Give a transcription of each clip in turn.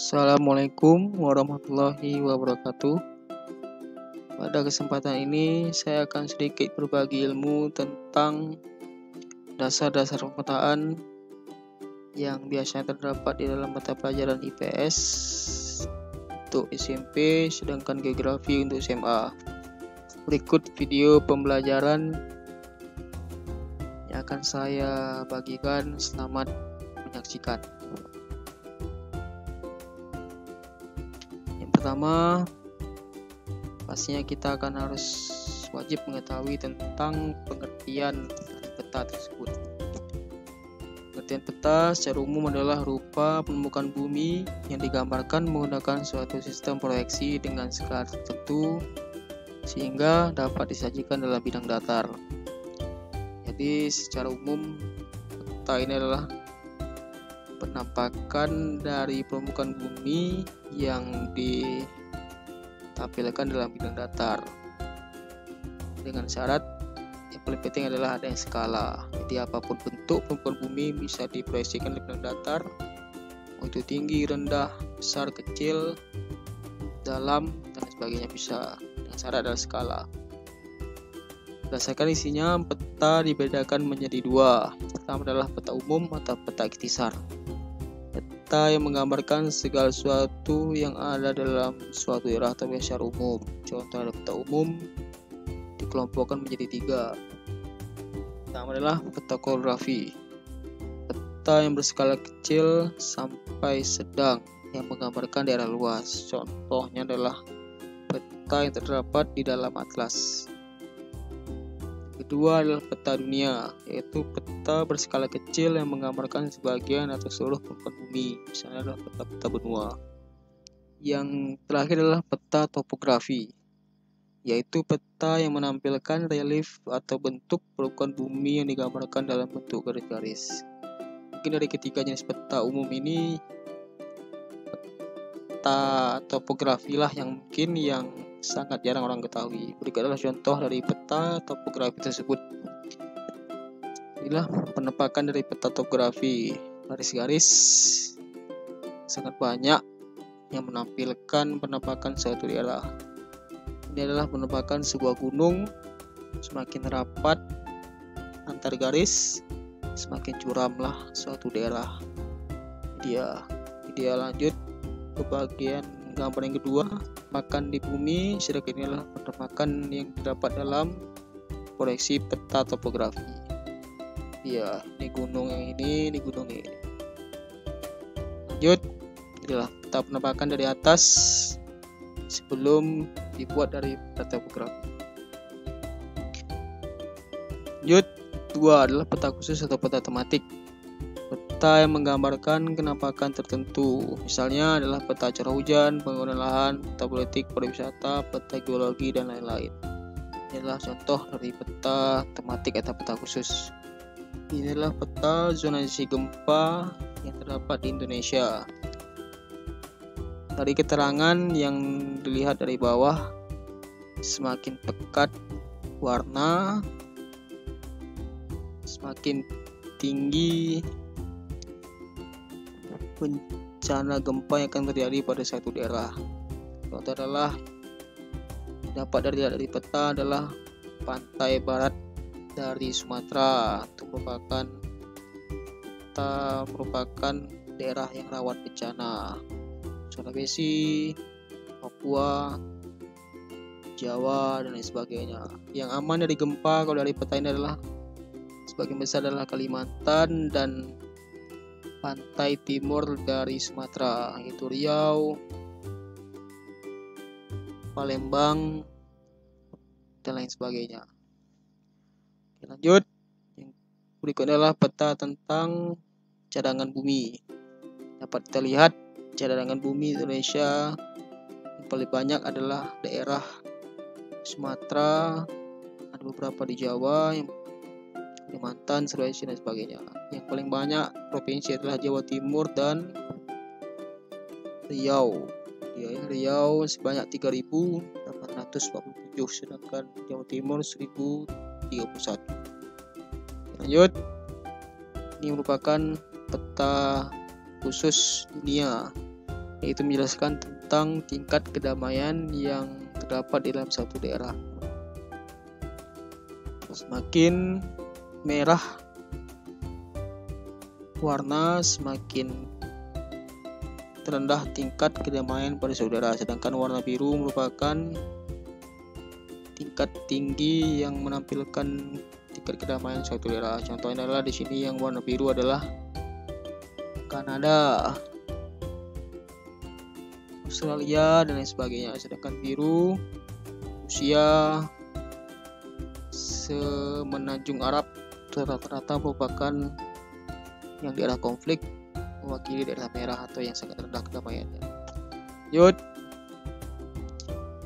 Assalamualaikum warahmatullahi wabarakatuh. Pada kesempatan ini saya akan sedikit berbagi ilmu tentang dasar-dasar pemetaan yang biasanya terdapat di dalam mata pelajaran IPS untuk SMP, sedangkan geografi untuk SMA. Berikut video pembelajaran yang akan saya bagikan. Selamat menyaksikan. Pertama, pastinya kita akan harus wajib mengetahui tentang pengertian peta tersebut. Pengertian peta secara umum adalah rupa permukaan bumi yang digambarkan menggunakan suatu sistem proyeksi dengan skala tertentu sehingga dapat disajikan dalam bidang datar. Jadi secara umum peta ini adalah penampakan dari permukaan bumi yang ditampilkan dalam bidang datar dengan syarat yang paling penting adalah ada yang skala. Jadi apapun bentuk permukaan bumi bisa diproyeksikan di bidang datar, mau itu tinggi, rendah, besar, kecil, dalam dan sebagainya bisa, dengan syarat adalah skala. Berdasarkan isinya, peta dibedakan menjadi dua. Pertama adalah peta umum atau peta ikhtisar. Peta yang menggambarkan segala sesuatu yang ada dalam suatu daerah atau secara umum. Contoh ada peta umum dikelompokkan menjadi tiga. Pertama adalah peta kolografi. Peta yang berskala kecil sampai sedang yang menggambarkan daerah luas. Contohnya adalah peta yang terdapat di dalam atlas. Kedua adalah peta dunia, yaitu peta berskala kecil yang menggambarkan sebagian atau seluruh permukaan bumi, misalnya adalah peta-peta benua. Yang terakhir adalah peta topografi, yaitu peta yang menampilkan relief atau bentuk permukaan bumi yang digambarkan dalam bentuk garis-garis. Mungkin dari ketiga jenis peta umum ini, peta topografi lah yang mungkin yang sangat jarang orang ketahui. Berikut adalah contoh dari peta topografi tersebut. Inilah penampakan dari peta topografi. Garis-garis sangat banyak yang menampilkan penampakan suatu daerah. Ini adalah penampakan sebuah gunung. Semakin rapat antar garis, semakin curamlah suatu daerah. Dia lanjut ke bagian gambar yang kedua, penampakan di bumi. Sedangkan inilah penampakan yang terdapat dalam proyeksi peta topografi. Ini gunung yang ini gunung ini. Lanjut, inilah peta penampakan dari atas sebelum dibuat dari peta topografi. Lanjut, dua adalah peta khusus atau peta tematik. Peta yang menggambarkan penampakan tertentu, misalnya adalah peta curah hujan, penggunaan lahan, peta politik, pariwisata, peta geologi, dan lain-lain. Ini adalah contoh dari peta tematik atau peta khusus. Ini adalah peta zonasi gempa yang terdapat di Indonesia. Dari keterangan yang dilihat dari bawah, semakin pekat warna, semakin tinggi bencana gempa yang akan terjadi pada suatu daerah. Contoh adalah dapat dari peta adalah pantai barat dari Sumatera. Itu merupakan daerah yang rawan bencana. Sulawesi, Papua, Jawa, dan lain sebagainya. Yang aman dari gempa kalau dari peta ini adalah sebagian besar adalah Kalimantan dan pantai timur dari Sumatera, yaitu Riau, Palembang, dan lain sebagainya. Lanjut, yang berikutnya adalah peta tentang cadangan bumi. Dapat kita lihat cadangan bumi Indonesia yang paling banyak adalah daerah Sumatera, ada beberapa di Jawa, Kalimantan, Sulawesi, dan sebagainya. Yang paling banyak provinsi adalah Jawa Timur dan Riau. Riau sebanyak 3.847, sedangkan Jawa Timur 1.031. Lanjut, ini merupakan peta khusus dunia. yaitu menjelaskan tentang tingkat kedamaian yang terdapat di dalam suatu daerah. Semakin merah warna, semakin terendah tingkat kedamaian pada suatu daerah, sedangkan warna biru merupakan tingkat tinggi yang menampilkan tingkat kedamaian suatu daerah. Contohnya adalah di sini yang warna biru adalah Kanada, Australia, dan lain sebagainya. Sedangkan biru Rusia, semenanjung Arab rata-rata merupakan yang daerah konflik, mewakili daerah merah atau yang sangat rendah kedamaiannya. Yud,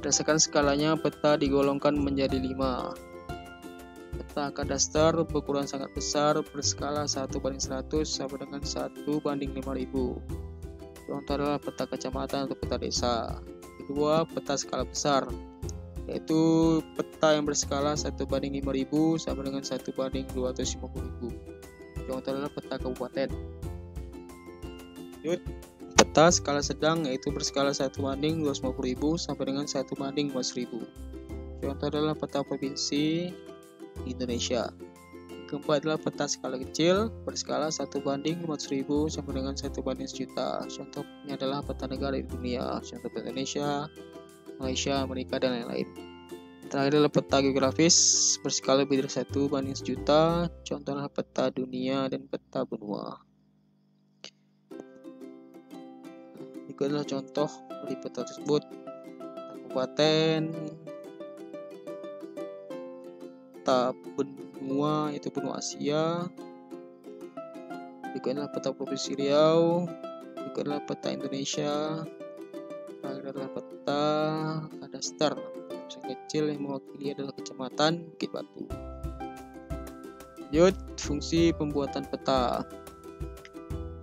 berdasarkan skalanya peta digolongkan menjadi 5. Peta kadaster berukuran sangat besar berskala 1:100 sama dengan 1:5000. Contoh adalah peta kecamatan atau peta desa. Kedua, peta skala besar, yaitu peta yang berskala 1:5000 sama dengan 1:250.000. Contoh adalah peta kabupaten. Peta skala sedang, yaitu berskala 1:250.000 sampai dengan 1:15.000. Contoh adalah peta provinsi Indonesia. Keempat adalah peta skala kecil berskala 1:500.000 sampai dengan 1:1.000.000. Contohnya adalah peta negara di dunia, contoh peta Indonesia, Malaysia, Amerika, dan lain-lain. Terakhir adalah peta geografis berskala lebih dari 1:1.000.000. Contohnya peta dunia dan peta benua. Berikut adalah contoh dari peta tersebut: kabupaten, peta benua yaitu benua Asia. Berikut adalah peta provinsi Riau. Berikut adalah peta Indonesia. Terakhir adalah peta kadaster kecil yang mewakili adalah kecamatan Bukit Batu. Lanjut, fungsi pembuatan peta.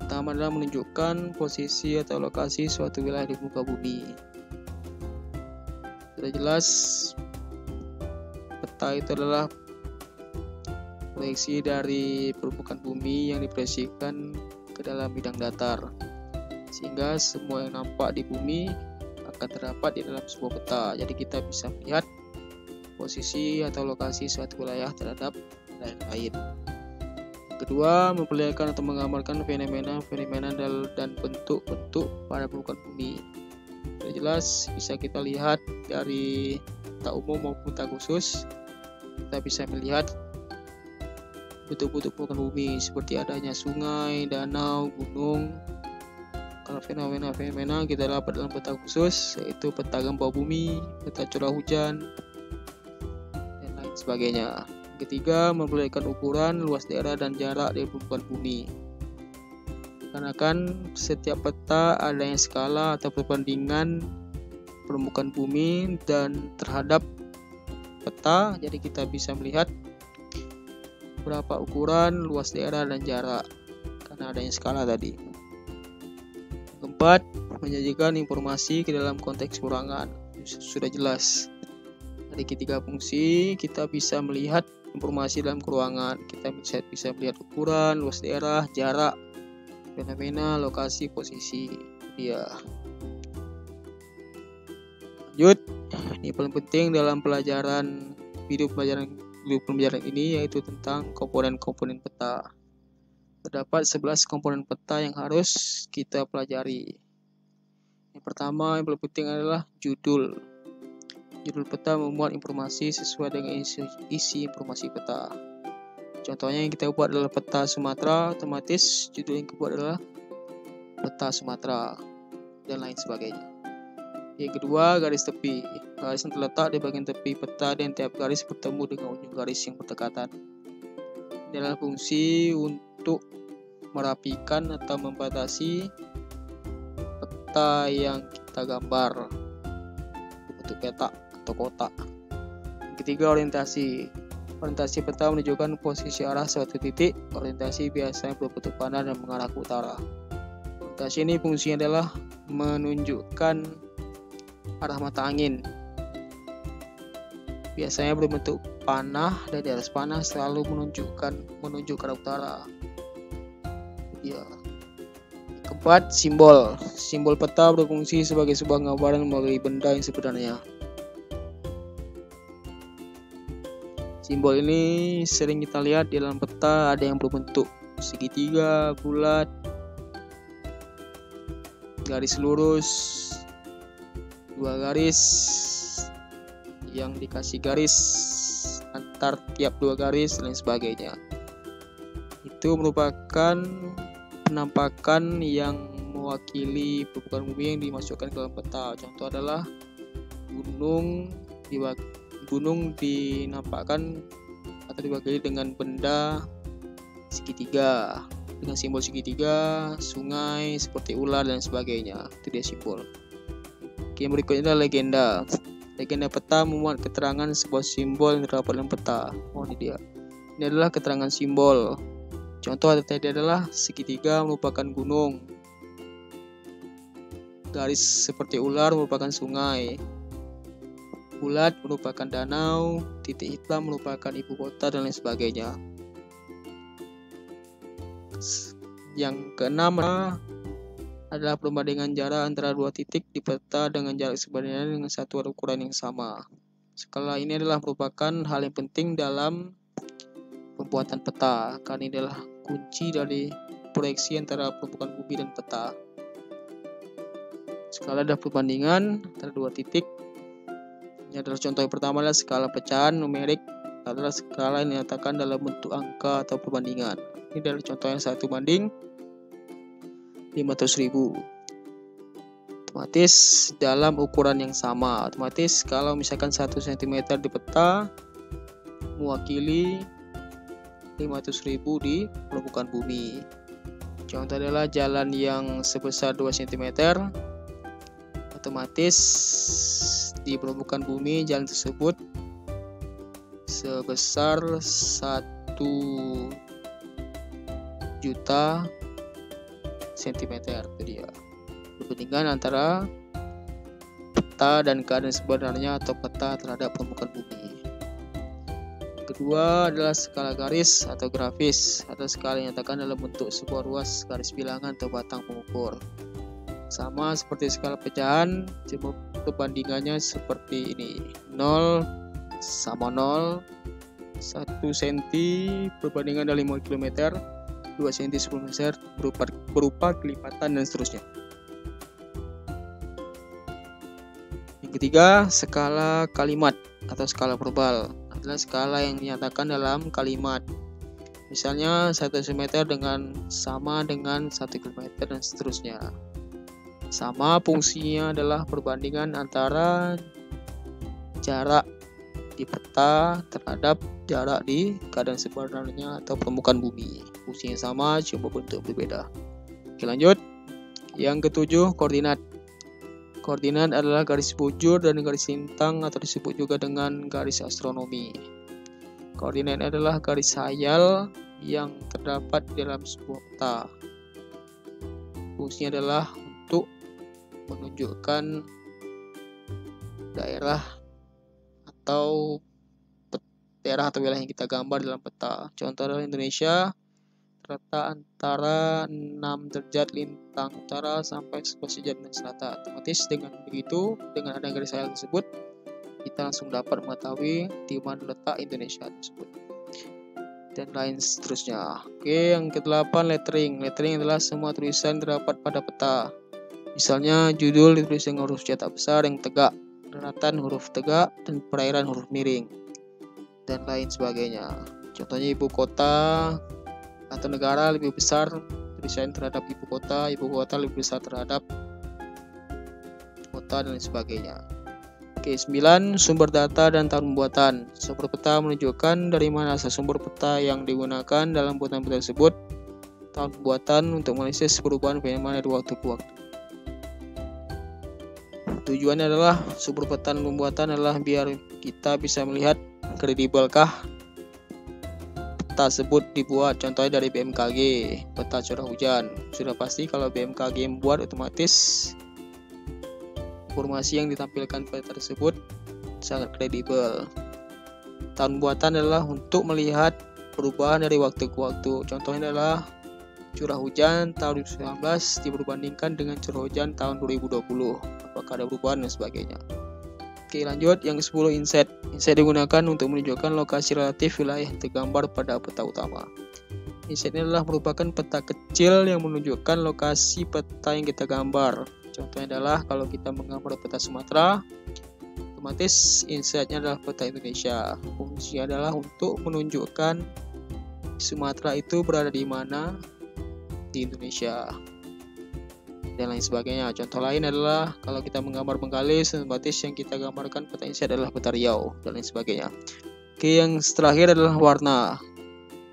Pertama adalah menunjukkan posisi atau lokasi suatu wilayah di muka bumi. Sudah jelas, peta itu adalah proyeksi dari permukaan bumi yang diproyeksikan ke dalam bidang datar, sehingga semua yang nampak di bumi akan terdapat di dalam sebuah peta. Jadi kita bisa melihat posisi atau lokasi suatu wilayah terhadap wilayah lain. Kedua, memperlihatkan atau menggambarkan fenomena-fenomena dan bentuk-bentuk pada permukaan bumi. Sudah jelas, bisa kita lihat dari peta umum maupun peta khusus. Kita bisa melihat bentuk-bentuk permukaan bumi seperti adanya sungai, danau, gunung. Kalau fenomena-fenomena kita dapat dalam peta khusus, yaitu peta gempa bumi, peta curah hujan, dan lain sebagainya. Ketiga, memperlihatkan ukuran, luas daerah, dan jarak dari permukaan bumi. Karena kan setiap peta ada yang skala atau perbandingan permukaan bumi dan terhadap peta, jadi kita bisa melihat berapa ukuran, luas daerah, dan jarak karena adanya skala tadi. Keempat, menyajikan informasi ke dalam konteks ruangan. Sudah jelas. Dari ketiga fungsi, kita bisa melihat informasi dalam ruangan. Kita bisa melihat ukuran, luas daerah, jarak, fenomena, lokasi, posisi. Dia. Lanjut, ini paling penting dalam pelajaran pembelajaran ini, yaitu tentang komponen-komponen peta. Terdapat 11 komponen peta yang harus kita pelajari. Yang pertama, yang paling penting adalah judul. Judul peta memuat informasi sesuai dengan isi informasi peta. Contohnya yang kita buat adalah peta Sumatera, otomatis judul yang kita buat adalah peta Sumatera, dan lain sebagainya. Yang kedua, garis tepi. Garis yang terletak di bagian tepi peta dan tiap garis bertemu dengan ujung garis yang berdekatan. Ini adalah fungsi untuk merapikan atau membatasi peta yang kita gambar bentuk peta atau kotak. Yang ketiga, orientasi. Orientasi peta menunjukkan posisi arah suatu titik. Orientasi biasanya berbentuk panah dan mengarah ke utara. Orientasi ini fungsinya adalah menunjukkan arah mata angin. Biasanya berbentuk panah dan di atas panah selalu menunjuk ke arah utara. Ya. Keempat, simbol. Simbol peta berfungsi sebagai sebuah gambaran melalui benda yang sebenarnya. Simbol ini sering kita lihat di dalam peta, ada yang berbentuk segitiga, bulat, garis lurus, dua garis, yang dikasih garis antar tiap dua garis, dan lain sebagainya. Itu merupakan penampakan yang mewakili permukaan bumi yang dimasukkan ke dalam peta. Contoh adalah gunung dinampakkan atau diwakili dengan benda segitiga, dengan simbol segitiga, sungai seperti ular dan sebagainya. Itu dia simbol. Oke, yang berikutnya adalah legenda. Legenda peta memuat keterangan sebuah simbol yang terdapat dalam peta. Oh, ini dia. Ini adalah keterangan simbol. Contoh tadi adalah segitiga merupakan gunung, garis seperti ular merupakan sungai, bulat merupakan danau, titik hitam merupakan ibu kota, dan lain sebagainya. Yang keenam adalah perbandingan jarak antara dua titik di peta dengan jarak sebenarnya dengan satuan ukuran yang sama. Skala ini adalah merupakan hal yang penting dalam pembuatan peta, karena ini adalah kunci dari proyeksi antara permukaan bumi dan peta. Skala adalah perbandingan antara dua titik. Ini adalah contoh yang pertama adalah skala pecahan numerik, adalah skala yang dinyatakan dalam bentuk angka atau perbandingan. Ini adalah contoh yang 1:500.000. Otomatis dalam ukuran yang sama. Otomatis kalau misalkan 1 cm di peta mewakili 500.000 di permukaan bumi. Contoh adalah jalan yang sebesar 2 cm. Otomatis di permukaan bumi jalan tersebut sebesar 1 juta cm. Itu dia perbandingan antara peta dan keadaan sebenarnya atau peta terhadap permukaan bumi. Kedua adalah skala garis atau grafis, atau skala yang dinyatakan dalam bentuk sebuah ruas garis bilangan atau batang pengukur. Sama seperti skala pecahan, cuma perbandingannya seperti ini. 0 sama 0, 1 cm perbandingan dari 5 km, 2 cm 10 meter berupa kelipatan dan seterusnya. Yang ketiga, skala kalimat atau skala verbal adalah skala yang dinyatakan dalam kalimat. Misalnya 1 cm sama dengan 1 km dan seterusnya. Sama fungsinya adalah perbandingan antara jarak di peta terhadap jarak di keadaan sebenarnya atau permukaan bumi. Fungsinya sama, cuma bentuk berbeda. Oke, lanjut. Yang ketujuh, koordinat. Koordinat adalah garis bujur dan garis lintang atau disebut juga dengan garis astronomi. Koordinat adalah garis hayal yang terdapat di dalam sebuah peta. Fungsinya adalah untuk menunjukkan daerah atau wilayah yang kita gambar dalam peta. Contoh adalah Indonesia terletak antara 6 derajat lintang utara sampai 11 derajat lintang selatan. Otomatis dengan begitu, dengan ada garis hayal tersebut, kita langsung dapat mengetahui di mana letak Indonesia tersebut dan lain seterusnya. Oke, yang ke-8, lettering. Lettering adalah semua tulisan terdapat pada peta. Misalnya judul ditulis dengan huruf cetak besar yang tegak, daratan huruf tegak, dan perairan huruf miring, dan lain sebagainya. Contohnya ibu kota atau negara lebih besar tulisan terhadap ibu kota lebih besar terhadap kota, dan lain sebagainya. Oke, 9, sumber data dan tahun pembuatan. Sumber peta menunjukkan dari mana asal sumber peta yang digunakan dalam pembuatan peta tersebut. Tahun pembuatan untuk menganalisis perubahan fenomena dari waktu ke waktu. Tujuannya adalah sumber peta dan pembuatan adalah biar kita bisa melihat kredibelkah peta tersebut dibuat. Contohnya dari BMKG, peta curah hujan. Sudah pasti kalau BMKG membuat, otomatis informasi yang ditampilkan peta tersebut sangat kredibel. Tahun pembuatan adalah untuk melihat perubahan dari waktu ke waktu. Contohnya adalah curah hujan tahun 2019 diperbandingkan dengan curah hujan tahun 2020. Apakah ada perubahan dan sebagainya. Oke, lanjut yang 10 inset. Inset digunakan untuk menunjukkan lokasi relatif wilayah yang tergambar pada peta utama. Inset ini adalah merupakan peta kecil yang menunjukkan lokasi peta yang kita gambar. Contohnya adalah kalau kita menggambar peta Sumatera, otomatis insetnya adalah peta Indonesia. Fungsinya adalah untuk menunjukkan Sumatera itu berada di mana di Indonesia dan lain sebagainya. Contoh lain adalah kalau kita menggambar Bengkalis, otomatis yang kita gambarkan peta inset adalah peta Riau dan lain sebagainya. Oke, yang terakhir adalah warna.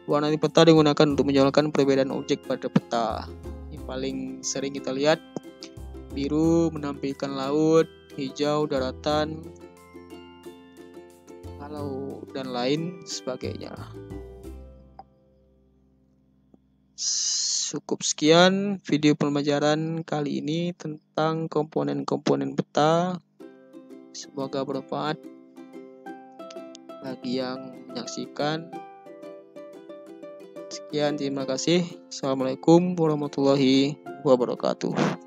Warna di peta digunakan untuk menjelaskan perbedaan objek pada peta. Yang paling sering kita lihat, biru menampilkan laut, hijau daratan, lalu dan lain sebagainya. Cukup sekian video pembelajaran kali ini tentang komponen-komponen peta. Semoga bermanfaat bagi yang menyaksikan. Sekian, terima kasih. Assalamualaikum warahmatullahi wabarakatuh.